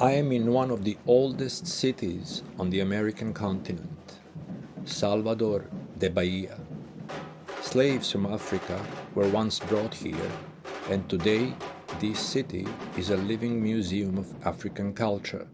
I am in one of the oldest cities on the American continent, Salvador de Bahia. Slaves from Africa were once brought here, and today this city is a living museum of African culture.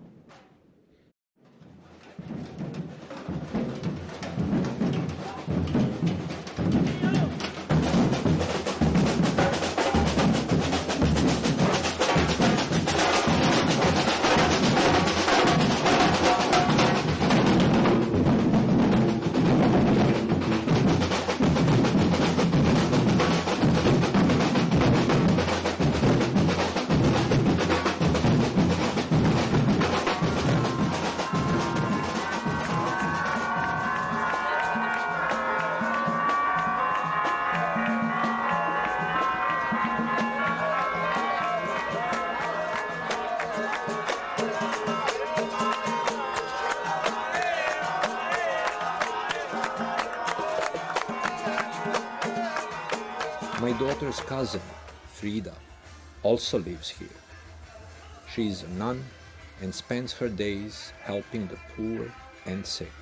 My daughter's cousin, Frida, also lives here. She is a nun and spends her days helping the poor and sick.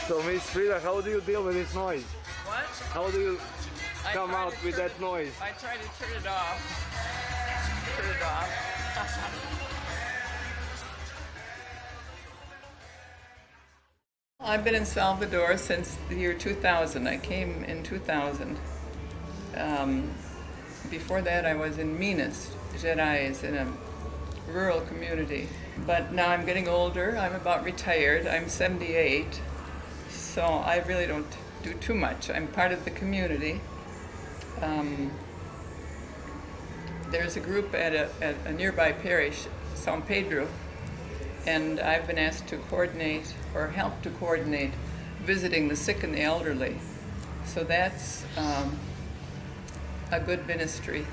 So, Miss Frida, how do you deal with this noise? What? How do you come out with that noise? I try to turn it off. Turn it off. I've been in Salvador since the year 2000. I came in 2000. Before that, I was in Minas Gerais, in a rural community. But now I'm getting older. I'm about retired. I'm 78. So I really don't do too much. I'm part of the community. There's a group at a nearby parish, San Pedro, and I've been asked to coordinate or help to coordinate visiting the sick and the elderly. So that's a good ministry.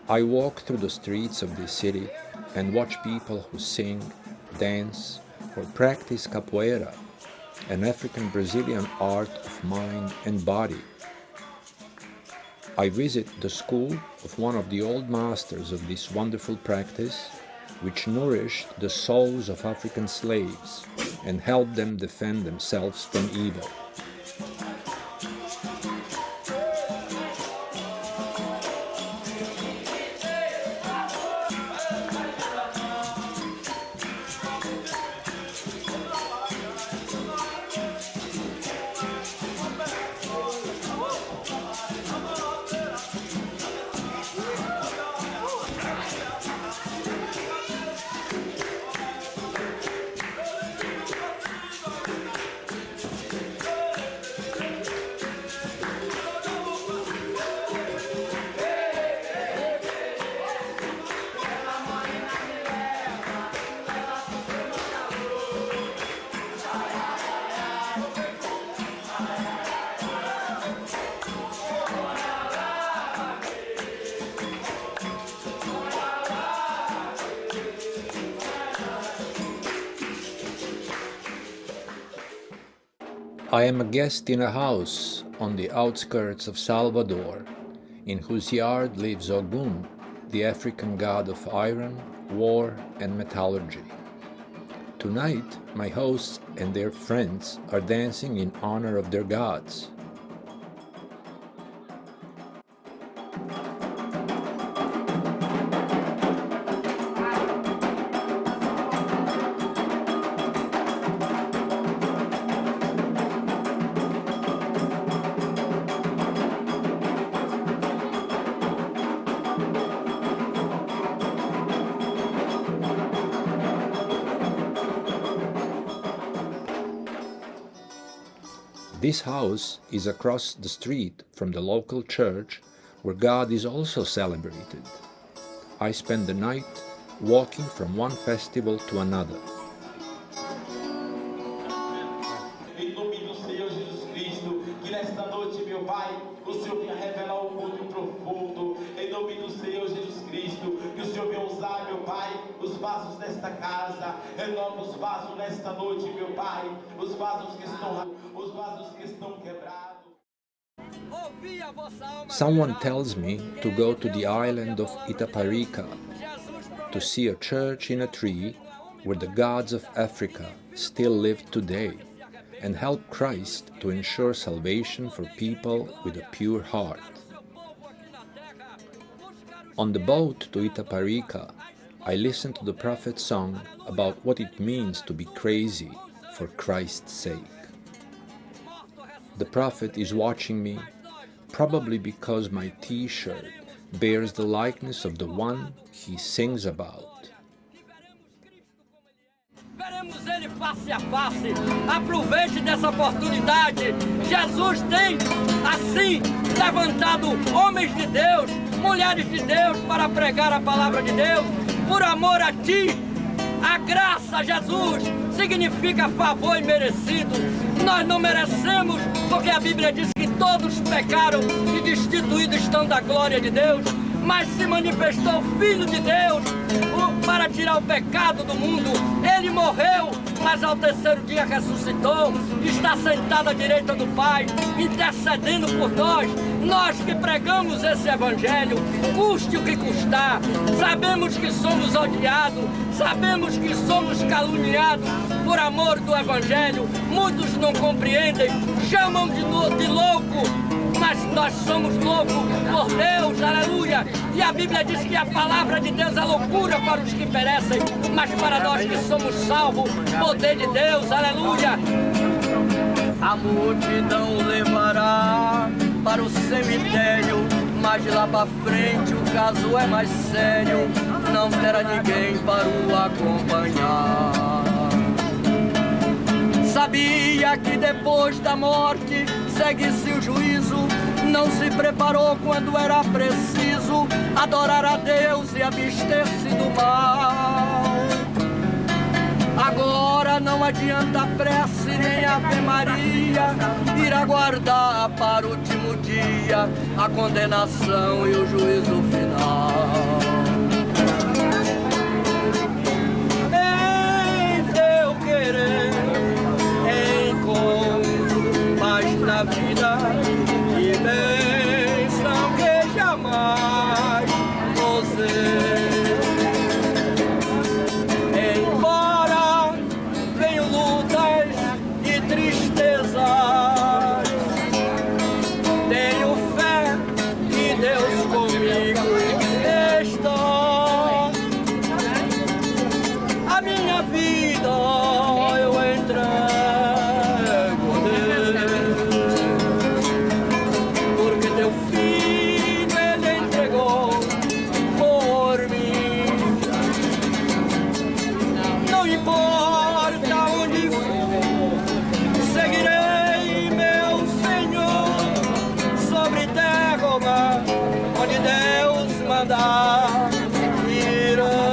I walk through the streets of this city and watch people who sing, dance, or practice capoeira an African-Brazilian art of mind and body. I visit the school of one of the old masters of this wonderful practice, which nourished the souls of African slaves and helped them defend themselves from evil. I am a guest in a house on the outskirts of Salvador, in whose yard lives Ogun, the African god of iron, war, and metallurgy. Tonight, my hosts and their friends are dancing in honor of their gods. This house is across the street from the local church where God is also celebrated. I spend the night walking from one festival to another. Em nome do Senhor Jesus Cristo, que nesta noite, meu Pai, o Senhor venha revelar um culto profundo. Em nome do Senhor Jesus Cristo, que o Senhor venha usar, meu Pai, os vasos desta casa. Renova os vasos nesta noite, meu Pai, os vasos que estão quebrados. Someone tells me to go to the island of Itaparica to see a church in a tree where the gods of Africa still live today and help Christ to ensure salvation for people with a pure heart. On the boat to Itaparica, I listened to the prophet's song about what it means to be crazy for Christ's sake. The prophet is watching me, probably because my t-shirt bears the likeness of the one he sings about. Veremos ele face a face. Aproveite dessa oportunidade. Jesus tem, assim, levantado homens de Deus, mulheres de Deus para pregar a palavra de Deus. Por amor a ti, a graça, Jesus, significa favor imerecido. Nós não merecemos, porque a Bíblia diz que todos pecaram e destituídos estão da glória de Deus. Mas se manifestou o Filho de Deus para tirar o pecado do mundo. Ele morreu, mas ao terceiro dia ressuscitou. Está sentado à direita do Pai, intercedendo por nós. Nós que pregamos esse Evangelho, custe o que custar. Sabemos que somos odiados, sabemos que somos caluniados por amor do Evangelho. Muitos não compreendem, chamam de louco. Mas nós somos loucos por Deus, aleluia. E a Bíblia diz que a palavra de Deus é loucura para os que perecem, mas para nós que somos salvos, poder de Deus, aleluia. A multidão levará para o cemitério, mas lá para frente o caso é mais sério. Não terá ninguém para o acompanhar. Sabia que depois da morte segue-se o juízo. Não se preparou quando era preciso adorar a Deus e abster-se do mal. Agora não adianta prece nem Ave Maria, ir aguardar para o último dia a condenação e o juízo final. Em teu querer, importa onde for, seguirei meu Senhor sobre terra ou mar, onde Deus mandar irá.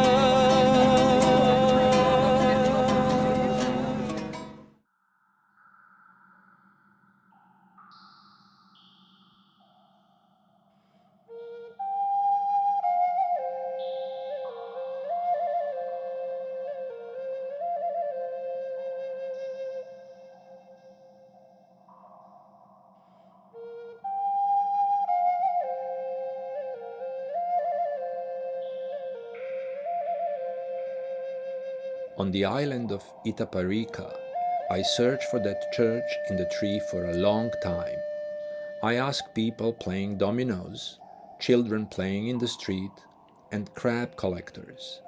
On the island of Itaparica, I searched for that church in the tree for a long time. I asked people playing dominoes, children playing in the street, and crab collectors.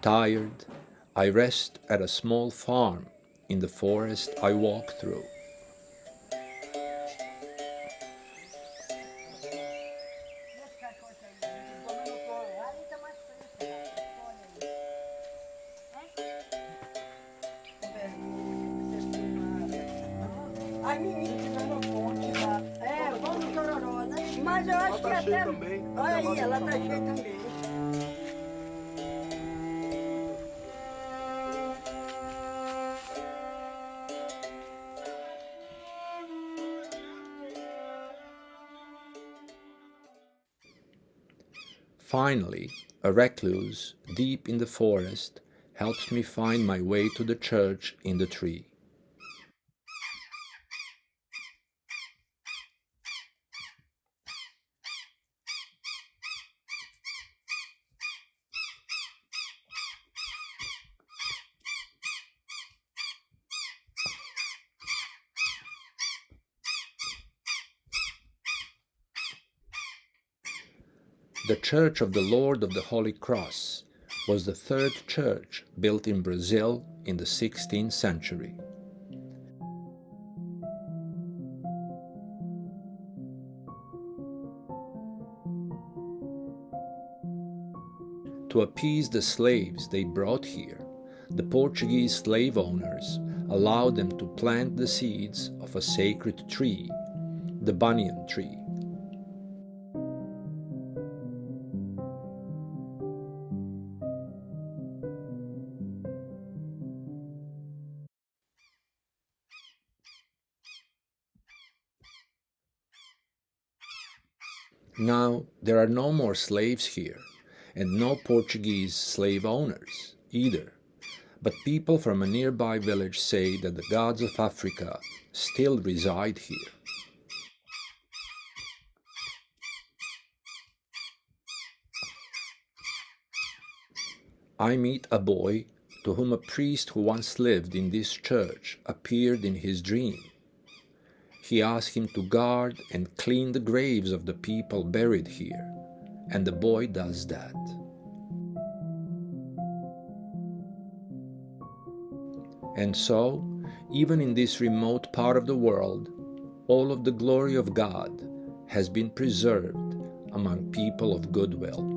Tired, I rest at a small farm in the forest I walk through. As meninas estão no ponte lá. É, vamos no Chororó, né? Mas eu acho que até... Olha aí, ela tá cheia também. Finally, a recluse deep in the forest helps me find my way to the church in the tree. The Church of the Lord of the Holy Cross was the third church built in Brazil in the 16th century. To appease the slaves they brought here, the Portuguese slave owners allowed them to plant the seeds of a sacred tree, the banyan tree. Now there are no more slaves here, and no Portuguese slave owners either. But people from a nearby village say that the gods of Africa still reside here. I meet a boy to whom a priest who once lived in this church appeared in his dream. He asked him to guard and clean the graves of the people buried here, and the boy does that. And so, even in this remote part of the world, all of the glory of God has been preserved among people of goodwill.